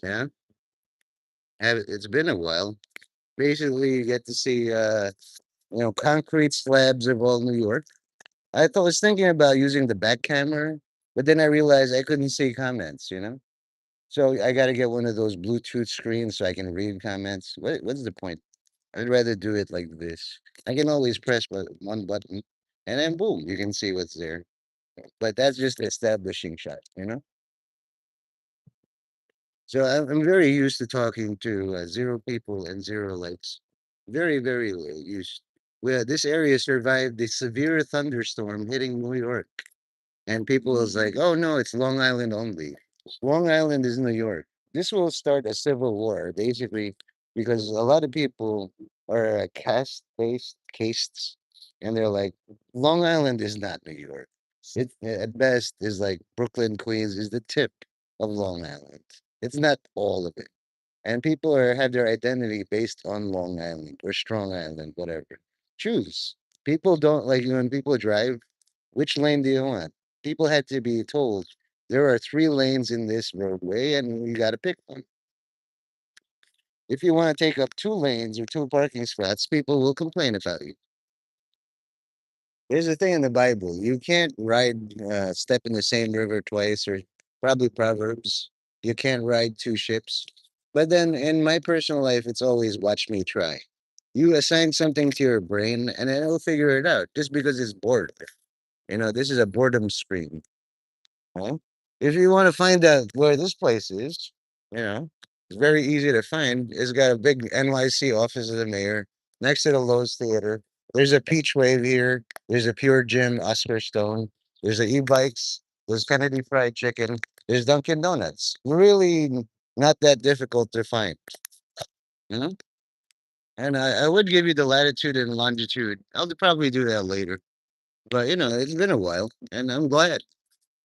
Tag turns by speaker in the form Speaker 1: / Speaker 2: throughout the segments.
Speaker 1: Yeah, it's been a while. Basically, you get to see concrete slabs of all New York. Was thinking about using the back camera, but then I realized I couldn't see comments. So I got to get one of those Bluetooth screens so I can read comments. What's the point? I'd rather do it like this. I can always press one button, and then boom, you can see what's there. But that's just the establishing shot. So I'm very used to talking to zero people and zero likes. Very, very used. Well, this area survived the severe thunderstorm hitting New York. And people was like, oh no, it's Long Island only. Long Island is New York. This will start a civil war, basically, because a lot of people are caste-based castes, and they're like, Long Island is not New York. It at best is like Brooklyn, Queens is the tip of Long Island. It's not all of it. And people have their identity based on Long Island or Strong Island, whatever. Choose. People don't like when people drive, which lane do you want? People had to be told there are 3 lanes in this roadway and you gotta pick one. If you want to take up 2 lanes or 2 parking spots, people will complain about you. There's a thing in the Bible. You can't step in the same river twice, or probably Proverbs. You can't ride 2 ships. But then in my personal life, it's always watch me try. You assign something to your brain and it'll figure it out just because it's bored. This is a boredom screen. Huh? If you want to find out where this place is, you know, it's very easy to find. It's got a big NYC office of the mayor next to the Lowe's Theater. There's a Peach Wave here. There's a Pure Gym, Oscar Stone. There's the e-bikes. There's Kennedy Fried Chicken. There's Dunkin' Donuts. Really not that difficult to find, you know? And I would give you the latitude and longitude. I'll probably do that later. But, it's been a while, and I'm glad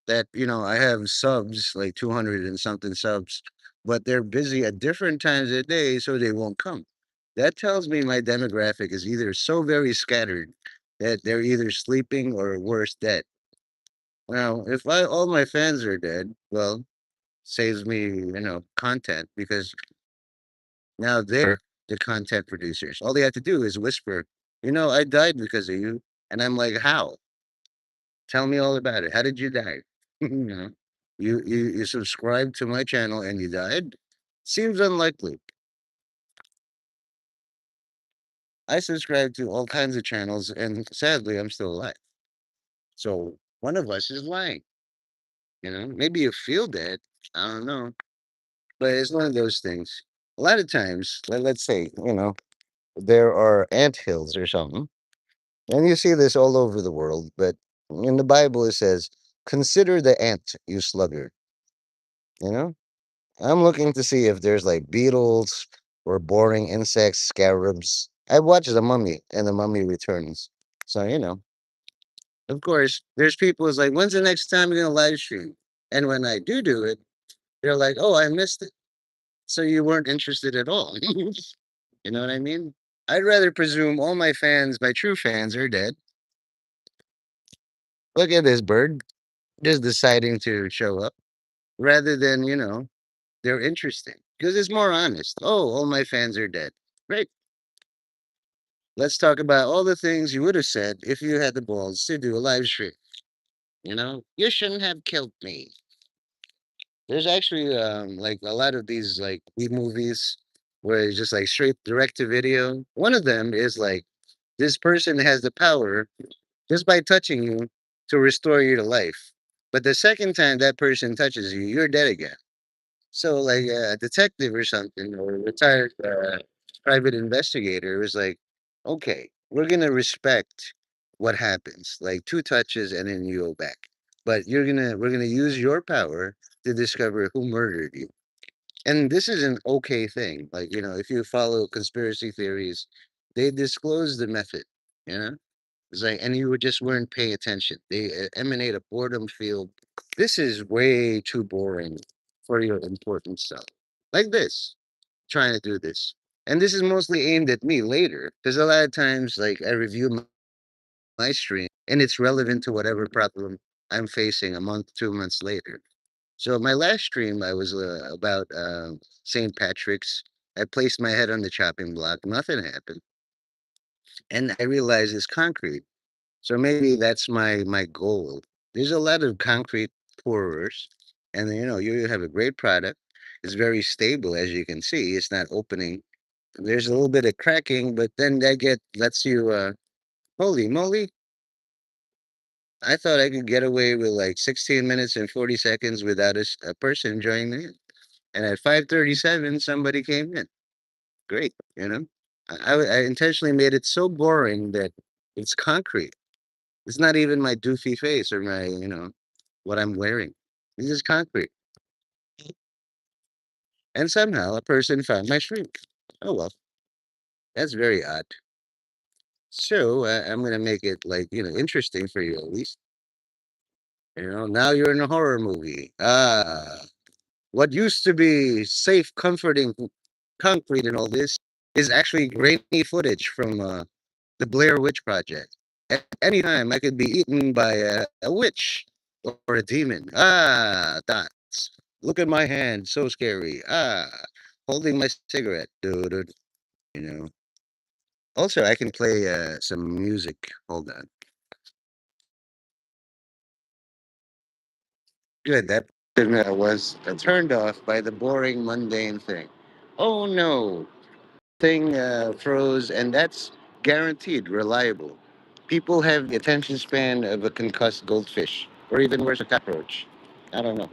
Speaker 1: that I have subs like 200 and something subs, but they're busy at different times of the day, so they won't come. That tells me my demographic is either so very scattered that they're either sleeping or worse, dead. Now, if all my fans are dead, well, saves me content, because now they're the content producers. All they have to do is whisper, I died because of you, and I'm like, how? Tell me all about it. How did you die? you know, you subscribed to my channel and you died? Seems unlikely. I subscribe to all kinds of channels and sadly I'm still alive. So one of us is lying. Maybe you feel dead. I don't know. But it's one of those things. A lot of times, let's say, there are ant hills or something. And you see this all over the world, but in the Bible it says, consider the ant, you sluggard. You know? I'm looking to see if there's like beetles or boring insects, scarabs. I watched The Mummy and The Mummy Returns. So, of course, there's people who's like, when's the next time you're gonna live stream? And when I do it, they're like, oh, I missed it. So you weren't interested at all. You know what I mean? I'd rather presume all my fans, my true fans, are dead. Look at this bird just deciding to show up rather than, they're interesting because it's more honest. Oh, all my fans are dead. Great. Let's talk about all the things you would have said if you had the balls to do a live stream. You shouldn't have killed me. There's actually like a lot of these like movies where it's just like straight direct to video. One of them is like this person has the power just by touching you to restore you to life. But the second time that person touches you, you're dead again. So, like a detective or something, or a retired private investigator was like, okay, we're gonna respect what happens, like 2 touches and then you go back. But we're gonna use your power to discover who murdered you. And this is an okay thing. Like, if you follow conspiracy theories, they disclose the method, you know? It's like, and you just weren't paying attention. They emanate a boredom field. This is way too boring for your important stuff. Like this, trying to do this. And this is mostly aimed at me later, because a lot of times, like, I review my stream and it's relevant to whatever problem I'm facing a month, 2 months later. So my last stream, I was about St. Patrick's. I placed my head on the chopping block. Nothing happened, and I realized it's concrete. So maybe that's my goal. There's a lot of concrete pourers, and you have a great product. It's very stable, as you can see. It's not opening. There's a little bit of cracking, but then that get lets you. Holy moly! I thought I could get away with like 16 minutes and 40 seconds without a person joining in. And at 5:37, somebody came in. Great, you know. I intentionally made it so boring that it's concrete. It's not even my doofy face or my, what I'm wearing. It's just concrete. And somehow a person found my shrink. Oh well, that's very odd. So I'm gonna make it like interesting for you at least. Now you're in a horror movie. What used to be safe, comforting concrete and all this is actually grainy footage from the Blair Witch Project. At any time, I could be eaten by a witch or a demon. Dots. Look at my hand, so scary. Holding my cigarette, dude. You know. Also, I can play some music. Hold on. Good. That was turned off by the boring, mundane thing. Oh no. Thing froze, and that's guaranteed reliable. People have the attention span of a concussed goldfish, or even worse, a cockroach. I don't know.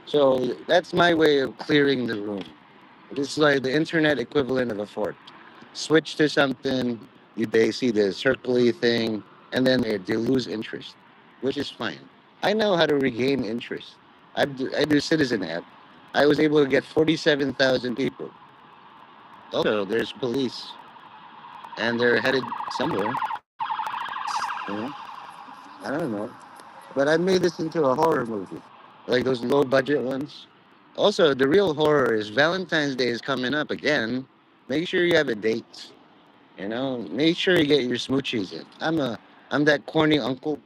Speaker 1: So that's my way of clearing the room. It's like the internet equivalent of a fort. Switch to something, they see the circly thing, and then they lose interest, which is fine. I know how to regain interest. I do Citizen app. I was able to get 47,000 people. Also, there's police, and they're headed somewhere. You know? I don't know. But I made this into a horror movie, like those low budget ones. Also, the real horror is Valentine's Day is coming up again. Make sure you have a date. Make sure you get your smoochies in. I'm that corny uncle.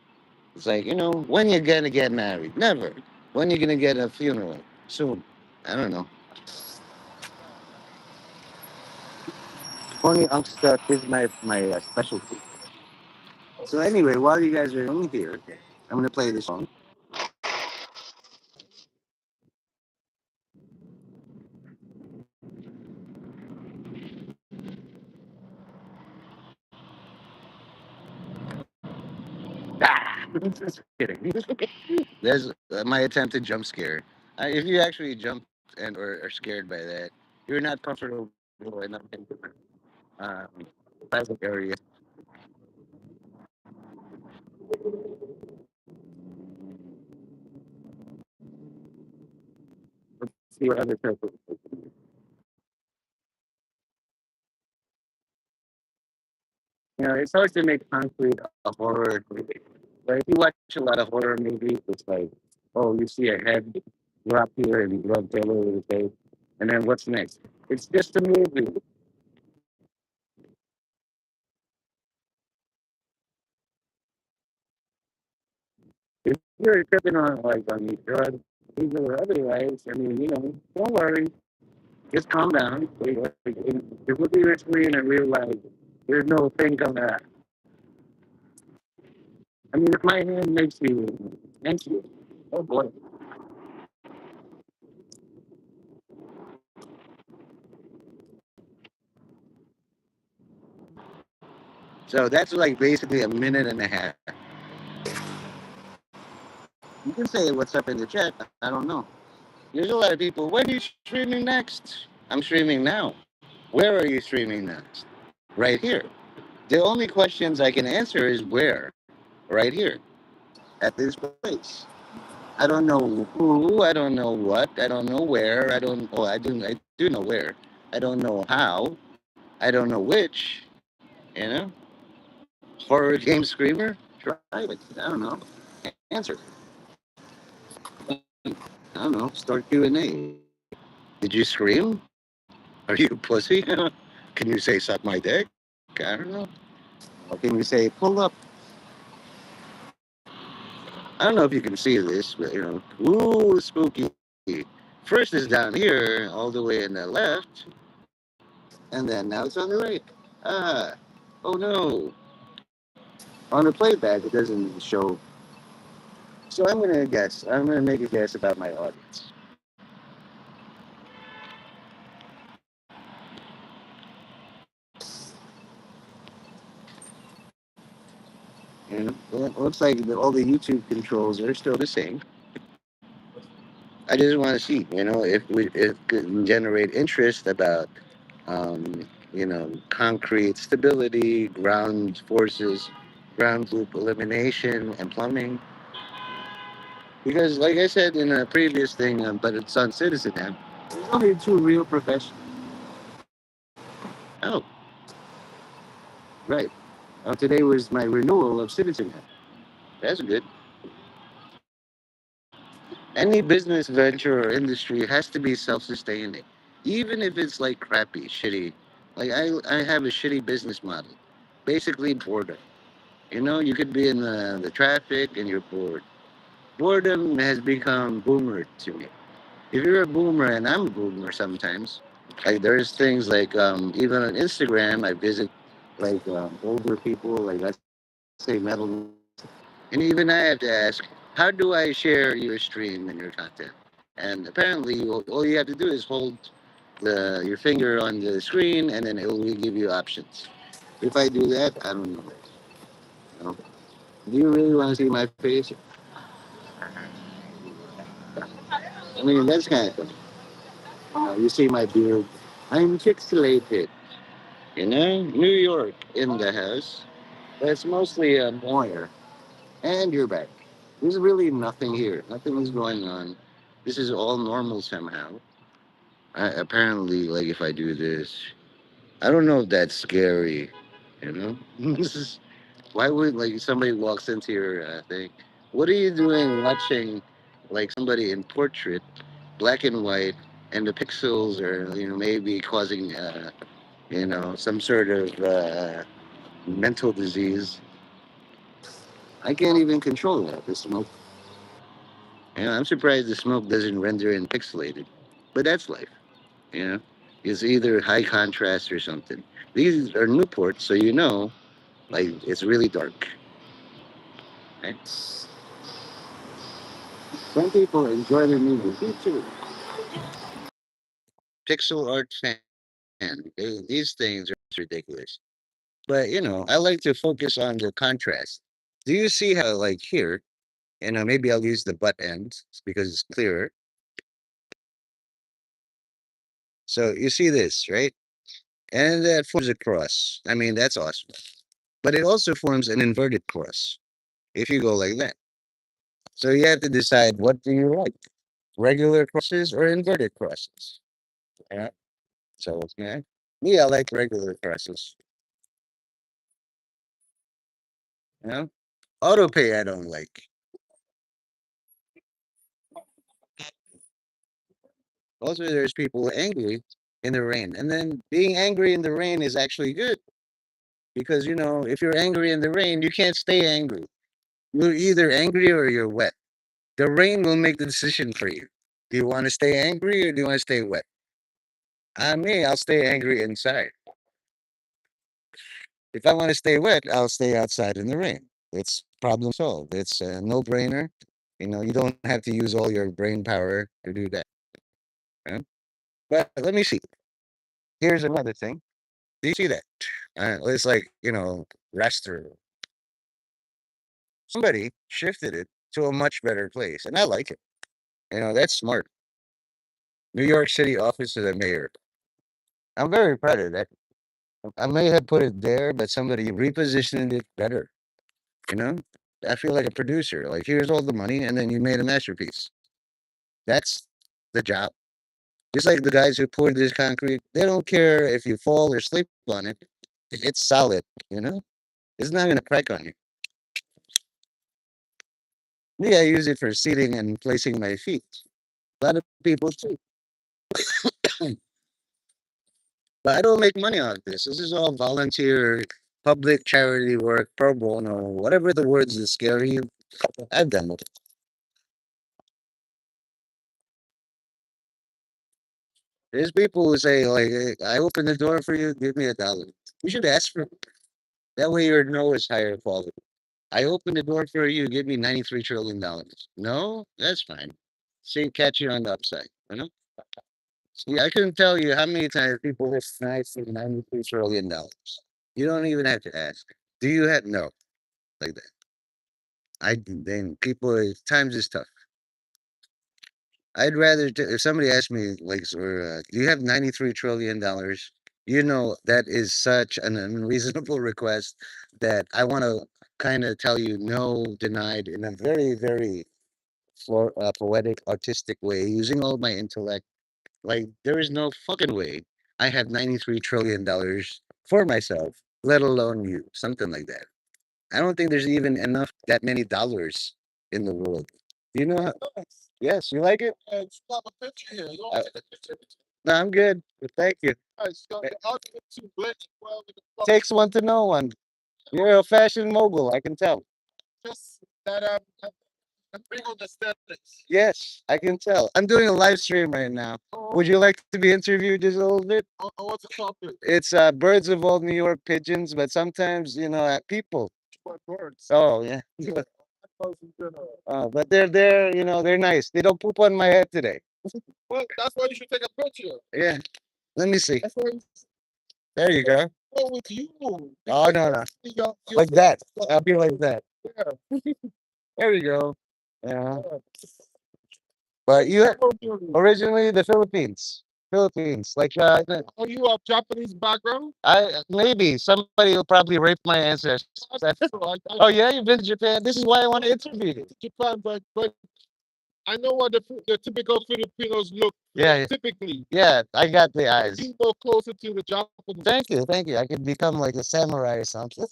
Speaker 1: It's like, when you gonna get married? Never. When you gonna get a funeral? Soon. I don't know. Corny uncle stuff is my specialty. So anyway, while you guys are in here, I'm gonna play this song. Ah! Just kidding. There's my attempted jump scare. If you actually jump and or are scared by that, you're not comfortable enough in um, private area. See what other people. It's hard to make concrete a horror movie. But if you watch a lot of horror movies, it's like, oh, you see a head drop here and blood all over the face, and then what's next? It's just a movie. If you're tripping on these drugs, or otherwise, don't worry. Just calm down. If look at your screen and realize there's no thing coming out. If my hand makes you, thank you. Oh boy. So that's like basically a minute and a half. You can say what's up in the chat. I don't know. There's a lot of people. When are you streaming next? I'm streaming now. Where are you streaming next? Right here. The only questions I can answer is where. Right here. At this place. I don't know who. I don't know what. I don't know where. I don't. Oh, I do. I do know where. I don't know how. I don't know which. You know. Horror game screamer. Try it. I don't know. Answer. I don't know. Start Q&A. Did you scream? Are you a pussy? Can you say suck my dick? I don't know. Or can you say pull up? I don't know if you can see this, but ooh, spooky. First is down here, all the way in the left, and then now it's on the right. Ah, oh no. On the playback, it doesn't show. So I'm gonna guess. I'm gonna make a guess about my audience. Well, it looks like all the YouTube controls are still the same. I just want to see, if it can generate interest about, concrete stability, ground forces, ground loop elimination, and plumbing. Because, like I said in a previous thing, but it's on Citizen app, there's only two real professions. Oh, right. Today was my renewal of Citizen app. That's good. Any business venture or industry has to be self-sustaining, even if it's like crappy, shitty. Like I have a shitty business model, basically boredom. You could be in the traffic and you're bored. Boredom has become boomer to me. If you're a boomer, and I'm a boomer sometimes, like there's things like even on Instagram, I visit like older people, like let's say metal, and even I have to ask, how do I share your stream and your content? And apparently, all you have to do is hold your finger on the screen, and then it will give you options. If I do that, I don't know. You know? Do you really want to see my face? I mean, that's kind of funny. You see my beard. I'm pixelated. New York in the house. But it's mostly a Moyer. And you're back. There's really nothing here. Nothing is going on. This is all normal somehow. Apparently, like if I do this, I don't know if that's scary. You know, this is why would like somebody walks into your thing? What are you doing watching like somebody in portrait, black and white, and the pixels are maybe causing some sort of mental disease. I can't even control that. The smoke. I'm surprised the smoke doesn't render in pixelated, but that's life. You know, it's either high contrast or something. These are Newports, so like it's really dark. Right? Some people enjoy the movie. Me too. Pixel art fan. These things are ridiculous. But I like to focus on the contrast. Do you see how, like here, maybe I'll use the butt end because it's clearer. So you see this, right? And that forms a cross. I mean, that's awesome. But it also forms an inverted cross if you go like that. So you have to decide, what do you like? Regular crosses or inverted crosses? Yeah. So me, I like regular crosses. You know, auto pay I don't like. Also, there's people angry in the rain, and then being angry in the rain is actually good because if you're angry in the rain, you can't stay angry. You're either angry or you're wet. The rain will make the decision for you. Do you want to stay angry or do you want to stay wet? Me, I'll stay angry inside. If I want to stay wet, I'll stay outside in the rain. It's problem solved. It's a no-brainer. You don't have to use all your brain power to do that. Yeah? But let me see. Here's another thing. Do you see that? It's like, raster. Somebody shifted it to a much better place, and I like it. That's smart. New York City Office of the Mayor. I'm very proud of that. I may have put it there, but somebody repositioned it better. You know, I feel like a producer. Like, here's all the money, and then you made a masterpiece. That's the job. Just like the guys who poured this concrete, they don't care if you fall or slip on it. It's solid. You know, it's not going to crack on you. Me, I use it for seating and placing my feet. A lot of people too. But I don't make money on this. This is all volunteer, public charity work, pro bono, whatever the words that scare you. I've done it. There's people who say like, "Hey, I open the door for you, give me $1." You should ask for it. That way your no is higher quality. I open the door for you, give me $93 trillion. No, that's fine. See, catch you on the upside. You know. See, I couldn't tell you how many times people have sniped for $93 trillion. You don't even have to ask. Do you have no like that? Then people times is tough. I'd rather if somebody asked me like, "Do you have $93 trillion?" You know that is such an unreasonable request that I want to kind of tell you no, denied in a very, very poetic, artistic way, using all my intellect. Like there is no fucking way I have $93 trillion for myself, let alone you. Something like that. I don't think there's even enough that many dollars in the world. You know? Yes, you like it? Stop a picture here. You don't take a picture. No, I'm good. Thank you. Takes one to know one. You're a fashion mogul, I can tell. Just that bring on the aesthetics. Yes, I can tell. I'm doing a live stream right now. Would you like to be interviewed just a little bit? What's the topic? It's birds of old New York pigeons, but sometimes people. What birds? Oh yeah. But they're nice. They don't poop on my head today. Well, that's why you should take a picture. Yeah. Let me see. That's why there you go. Go with you. Oh no no. Like that. I'll be like that. Yeah. There you go. Yeah. But you originally the Philippines. Philippines. Like are you of Japanese background? I maybe somebody will probably rape my ancestors. Oh yeah, you've been to Japan. This is why I want to interview you. Japan, but I know what the typical Filipinos look yeah, typically. Yeah, I got the eyes. You go closer to the Japanese. Thank you, thank you. I could become like a samurai or something.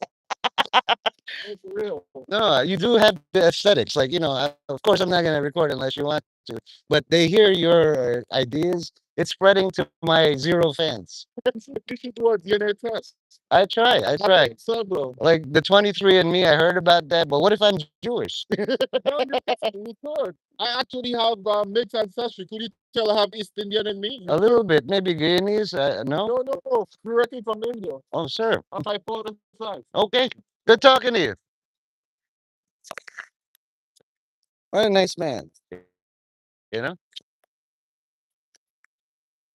Speaker 1: For real. No, you do have the aesthetics. Like, of course, I'm not going to record unless you want to, but they hear your ideas. It's spreading to my zero fans. You should do a DNA test. I try. Several. Like the 23 and me, I heard about that, but what if I'm Jewish? No, you could. I actually have mixed ancestry. Could you tell I have East Indian in me? A little bit, maybe Guyanese. No. No, no, no. Directly from India. Oh, sure. On my father's side. Okay. Good talking to you. What a nice man. You know?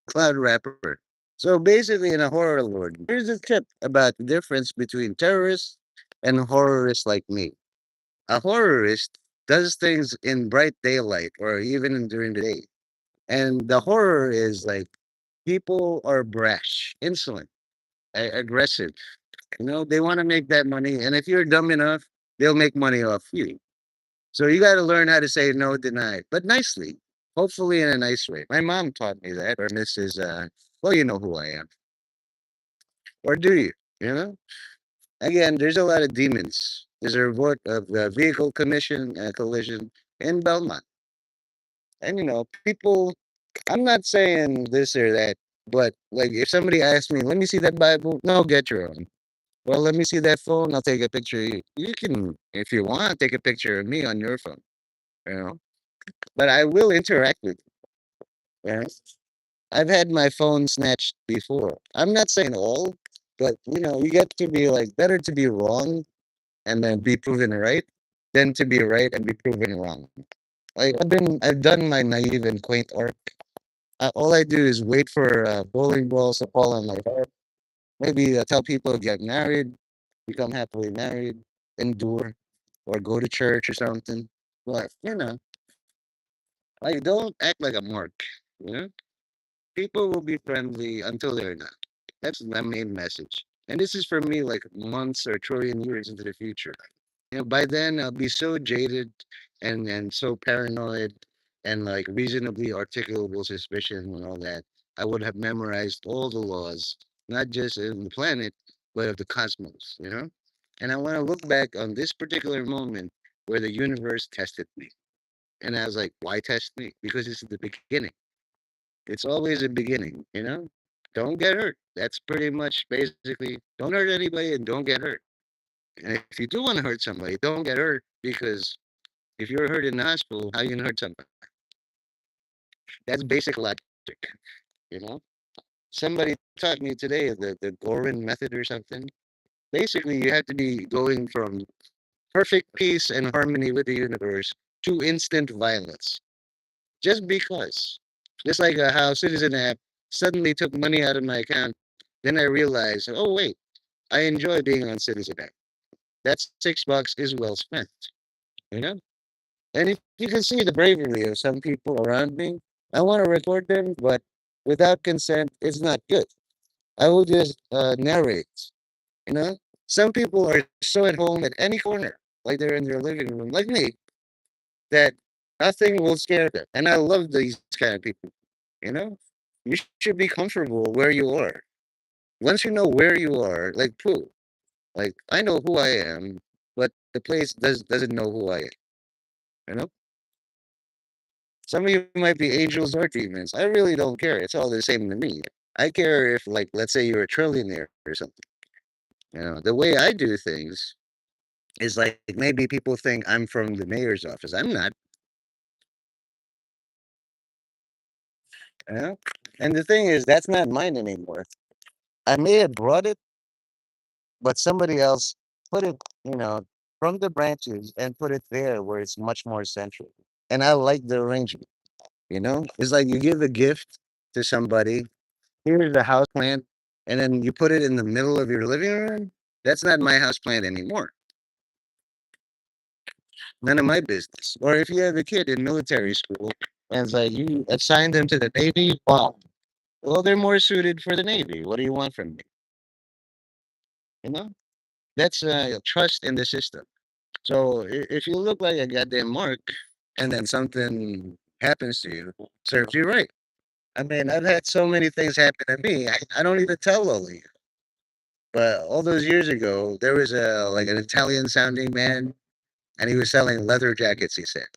Speaker 1: Cloud rapper. So basically, in a horror lord, here's a tip about the difference between terrorists and horrorists like me. A horrorist does things in bright daylight or even during the day. And the horror is like people are brash, insolent, aggressive. They want to make that money. And if you're dumb enough, they'll make money off you. So you got to learn how to say no, deny, but nicely, hopefully in a nice way. My mom taught me that, or Mrs. Well, you know who I am, or do you? You know, again, there's a lot of demons. There's a report of the vehicle commission collision in Belmont, and people. I'm not saying this or that, but like if somebody asks me, "Let me see that Bible," no, get your own. Well, let me see that phone. I'll take a picture of you. You can, if you want, take a picture of me on your phone. You know, but I will interact with you. I've had my phone snatched before. I'm not saying all, but you get to be like better to be wrong and then be proven right than to be right and be proven wrong. Like I've done my naive and quaint arc. All I do is wait for bowling balls to fall on my head. Maybe tell people to get married, become happily married, endure, or go to church or something. But like don't act like a mark. You know. People will be friendly until they're not. That's the main message. And this is for me like months or trillion years into the future. By then I'll be so jaded and so paranoid and like reasonably articulable suspicion and all that. I would have memorized all the laws, not just in the planet, but of the cosmos. And I want to look back on this particular moment where the universe tested me. And I was like, why test me? Because it's the beginning. It's always a beginning. Don't get hurt. That's pretty much basically don't hurt anybody and don't get hurt. And if you do want to hurt somebody, don't get hurt because If you're hurt in the hospital, how you gonna hurt somebody? That's basic logic, you know? Somebody taught me today the Gorin method or something. Basically, you have to be going from perfect peace and harmony with the universe to instant violence. Just because. Just like how Citizen app suddenly took money out of my account. Then I realized, oh, wait, I enjoy being on Citizen app. That $6 is well spent, you know? And if you can see the bravery of some people around me, I want to record them, but without consent, it's not good. I will just narrate, you know? Some people are so at home at any corner, like they're in their living room, like me, that nothing will scare them. And I love these kind of people, you know? You should be comfortable where you are. Once you know where you are, like poo, like I know who I am, but the place doesn't know who I am, you know? Some of you might be angels or demons. I really don't care. It's all the same to me. I care if, like, let's say you're a trillionaire or something. You know, the way I do things is like maybe people think I'm from the mayor's office. I'm not. You know? And the thing is, that's not mine anymore. I may have brought it, but somebody else put it, from the branches and put it there where it's much more central. And I like the arrangement. It's like you give a gift to somebody. Here's the house plant, and then you put it in the middle of your living room. That's not my house plant anymore. None of my business. Or if you have a kid in military school and it's like you assign them to the Navy, wow. Well, they're more suited for the Navy. What do you want from me? You know, that's trust in the system. So if you look like a goddamn mark, and then something happens to you, serves you right. I mean, I've had so many things happen to me. I don't even tell Loli. But all those years ago, there was an Italian sounding man, and he was selling leather jackets. He said,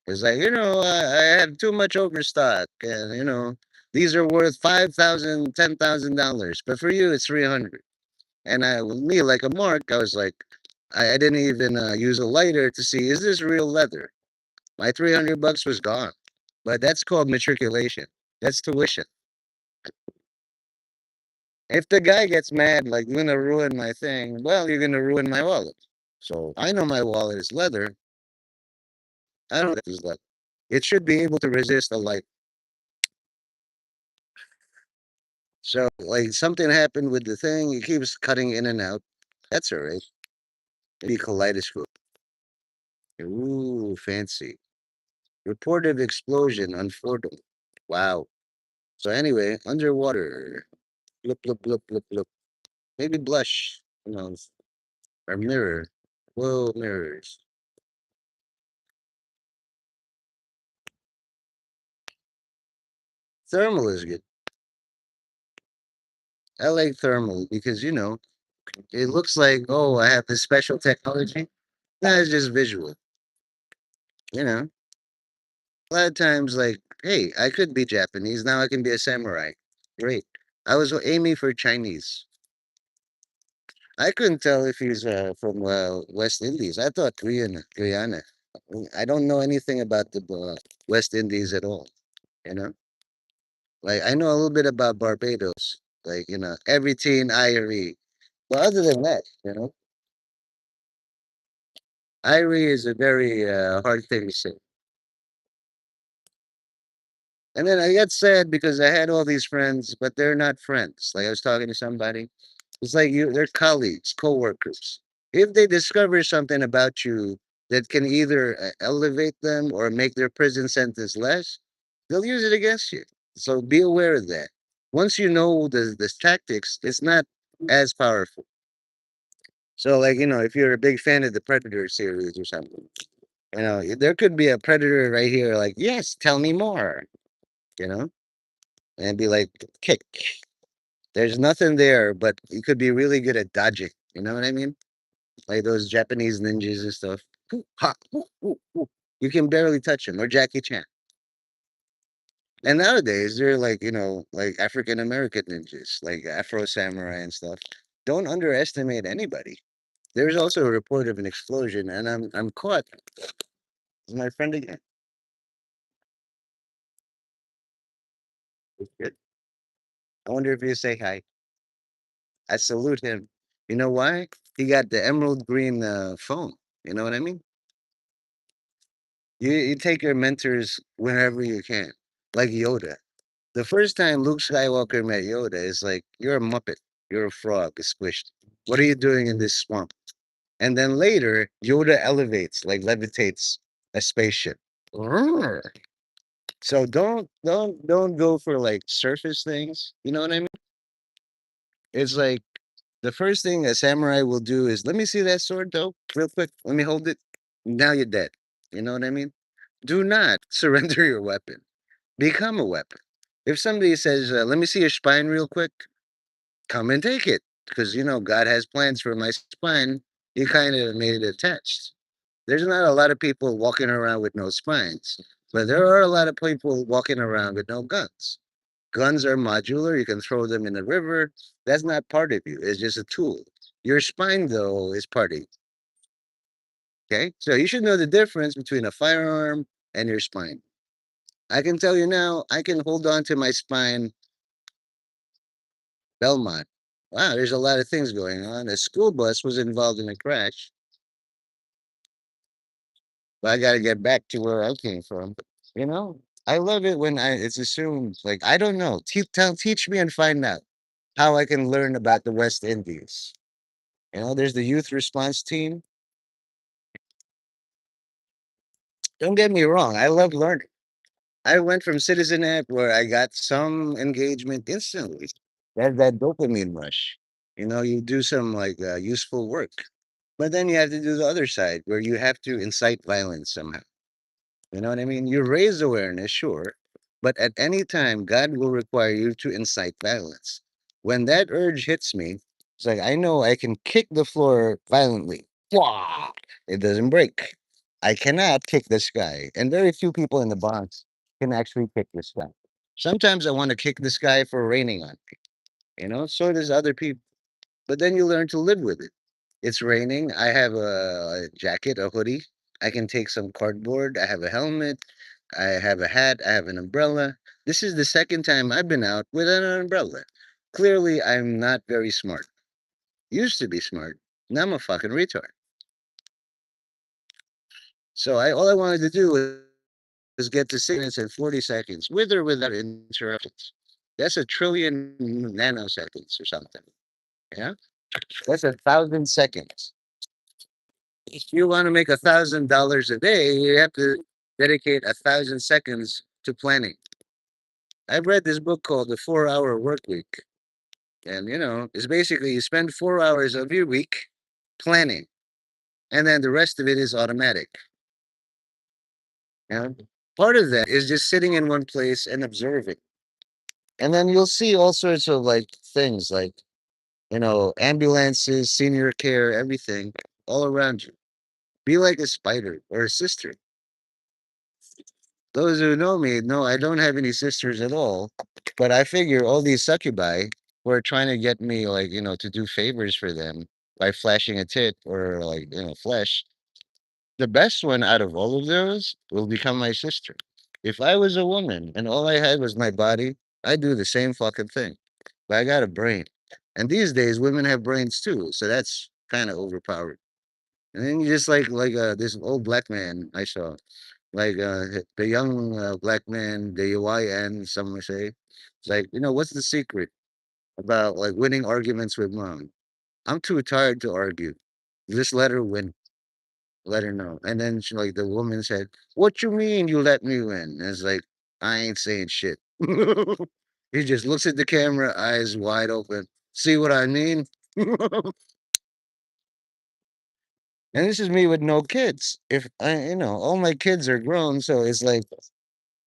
Speaker 1: "It's like I have too much overstock, and these are worth $5,000, $10,000, but for you, it's 300." And with me, like a mark, I was like, I didn't even use a lighter to see is this real leather. My $300 was gone, but that's called matriculation. That's tuition. If the guy gets mad, like, you're gonna ruin my thing, well, you're gonna ruin my wallet. So I know my wallet is leather. I don't know if it's leather. It should be able to resist a light. So, like, something happened with the thing, it keeps cutting in and out. That's all right. Maybe kaleidoscope. Ooh, fancy. Reported explosion unfortunately. Wow. So anyway, underwater. Blip, blip, blip, blip, blip. Maybe blush. Who knows? Or mirror. Whoa, mirrors. Thermal is good. I like thermal because it looks like, oh, I have this special technology. Nah, it's just visual. You know, a lot of times, like, hey, I could be Japanese. Now I can be a samurai. Great. I was aiming for Chinese. I couldn't tell if he's from West Indies. I thought Guyana. I don't know anything about the West Indies at all. You know, like I know a little bit about Barbados. Like every teen Irie. But other than that, Irie is a very hard thing to say. And then I got sad because I had all these friends, but they're not friends. Like I was talking to somebody. It's like they're colleagues, co-workers. If they discover something about you that can either elevate them or make their prison sentence less, they'll use it against you. So be aware of that. Once you know the tactics, it's not as powerful. So, like, if you're a big fan of the Predator series or something, there could be a Predator right here, like, yes, tell me more, you know, and be like, kick. There's nothing there, but you could be really good at dodging. You know what I mean? Like those Japanese ninjas and stuff. Hoo, ha, hoo, hoo, hoo. You can barely touch him, or Jackie Chan. And nowadays, they're like, like African American ninjas, like Afro Samurai and stuff. Don't underestimate anybody. There's also a report of an explosion, and I'm caught. Is my friend again? Good. I wonder if you say hi. I salute him. You know why? He got the emerald green phone. You know what I mean? You take your mentors whenever you can, like Yoda. The first time Luke Skywalker met Yoda is like, "You're a muppet. You're a frog, squished. What are you doing in this swamp?" And then later, Yoda elevates, like levitates a spaceship. Rrr. So don't go for like surface things. You know what I mean? It's like the first thing a samurai will do is, let me see that sword though, real quick. Let me hold it. Now you're dead. You know what I mean? Do not surrender your weapon. Become a weapon. If somebody says, let me see your spine real quick, come and take it. Because, God has plans for my spine. You kind of made it attached. There's not a lot of people walking around with no spines, but there are a lot of people walking around with no guns. Guns are modular. You can throw them in the river. That's not part of you. It's just a tool. Your spine, though, is part of you. Okay. So you should know the difference between a firearm and your spine. I can tell you now, I can hold on to my spine. Belmont. Wow, there's a lot of things going on. A school bus was involved in a crash, but I got to get back to where I came from. You know, I love it when it's assumed, like, I don't know. Teach me and find out how I can learn about the West Indies. There's the youth response team. Don't get me wrong, I love learning. I went from Citizen app where I got some engagement instantly. That dopamine rush. You do some like useful work, but then you have to do the other side where you have to incite violence somehow. You know what I mean? You raise awareness, sure, but at any time, God will require you to incite violence. When that urge hits me, it's like I know I can kick the floor violently. Wah! It doesn't break. I cannot kick the sky, and very few people in the box can actually kick the sky. Sometimes I want to kick the sky for raining on me. So does other people. But then you learn to live with it. It's raining. I have a jacket, a hoodie. I can take some cardboard. I have a helmet. I have a hat. I have an umbrella. This is the second time I've been out with an umbrella. Clearly, I'm not very smart. Used to be smart. Now I'm a fucking retard. So all I wanted to do was get to 6 minutes and 40 seconds with or without interruptions. That's a trillion nanoseconds or something. Yeah. That's 1,000 seconds. If you want to make $1,000 a day, you have to dedicate 1,000 seconds to planning. I've read this book called The 4 Hour Work Week. And, it's basically you spend 4 hours of your week planning, and then the rest of it is automatic. You know? Part of that is just sitting in one place and observing. And then you'll see all sorts of like things like, ambulances, senior care, everything all around you. Be like a spider or a sister. Those who know me know I don't have any sisters at all, but I figure all these succubi who are trying to get me, like, to do favors for them by flashing a tit or, like, flesh, the best one out of all of those will become my sister. If I was a woman and all I had was my body, I'd do the same fucking thing. But I got a brain. And these days, women have brains too, so that's kind of overpowered. And then you just like this old black man I saw. Like the young black man, the YN, some would say. It's like, what's the secret about like winning arguments with mom? I'm too tired to argue. Just let her win. Let her know. And then the woman said, "What you mean you let me win?" And it's like, I ain't saying shit. He just looks at the camera, eyes wide open. See what I mean? And this is me with no kids. If all my kids are grown, so it's like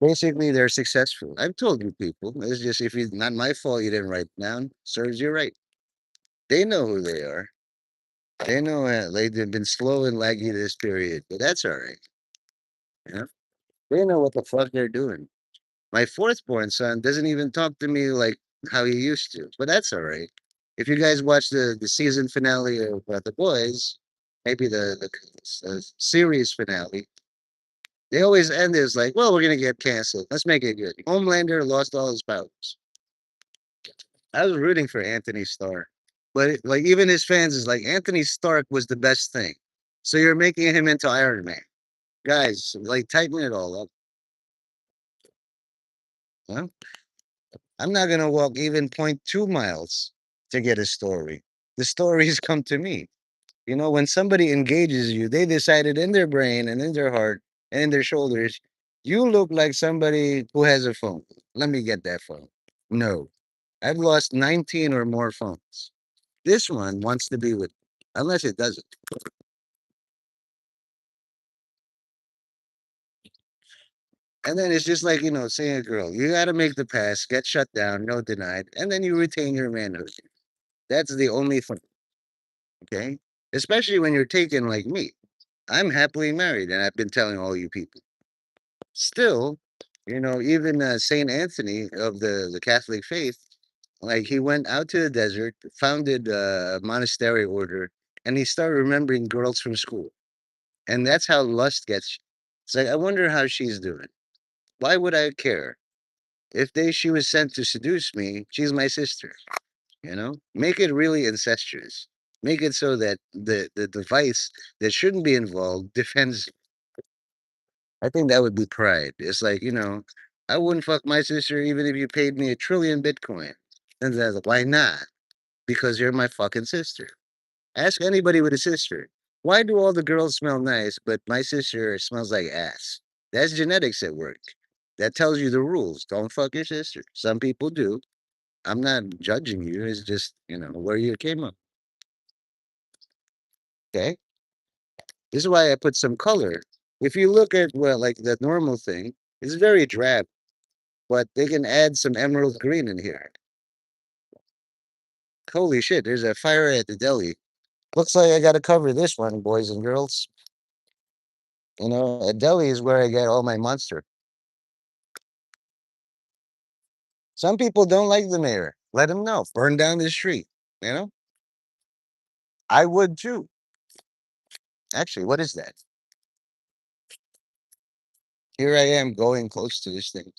Speaker 1: basically, they're successful. I've told you people. It's just if it's not my fault you didn't write down, serves you right. They know who they are. They know they've been slow and laggy this period, but that's all right. You know? They know what the fuck they're doing. My fourth born son doesn't even talk to me like how he used to, but that's all right. If you guys watch the season finale of The Boys, maybe the series finale, They always end this like, well, we're gonna get canceled. Let's make it good. Homelander lost all his powers. I was rooting for Anthony Starr, but like even his fans is like Anthony Stark was the best thing. So you're making him into Iron Man, guys. Like tighten it all up. Huh? I'm not gonna walk even point 0.2 miles to get a story. The stories come to me. You know, when somebody engages you, they decided in their brain and in their heart and in their shoulders, you look like somebody who has a phone. Let me get that phone. No, I've lost 19 or more phones. This one wants to be with me, unless it doesn't. And then it's just like, saying a girl, you got to make the pass, get shut down, no denied, and then you retain your manhood. That's the only thing, okay? Especially when you're taken like me. I'm happily married, and I've been telling all you people. Still, even Saint Anthony of the Catholic faith, like he went out to the desert, founded a monastery order, and he started remembering girls from school. And that's how lust gets. It's like I wonder how she's doing. Why would I care? If she was sent to seduce me, she's my sister. Make it really incestuous. Make it so that the device that shouldn't be involved defends. I think that would be pride. It's like, I wouldn't fuck my sister even if you paid me 1 trillion Bitcoin. And that's like, why not? Because you're my fucking sister. Ask anybody with a sister. Why do all the girls smell nice, but my sister smells like ass? That's genetics at work. That tells you the rules. Don't fuck your sister. Some people do. I'm not judging you. It's just, where you came up. Okay. This is why I put some color. If you look at, well, like the normal thing, it's very drab, but they can add some emerald green in here. Holy shit, there's a fire at the deli. Looks like I got to cover this one, boys and girls. A deli is where I get all my monster. Some people don't like the mayor. Let them know. Burn down the street. You know, I would too. Actually, what is that? Here I am going close to this thing.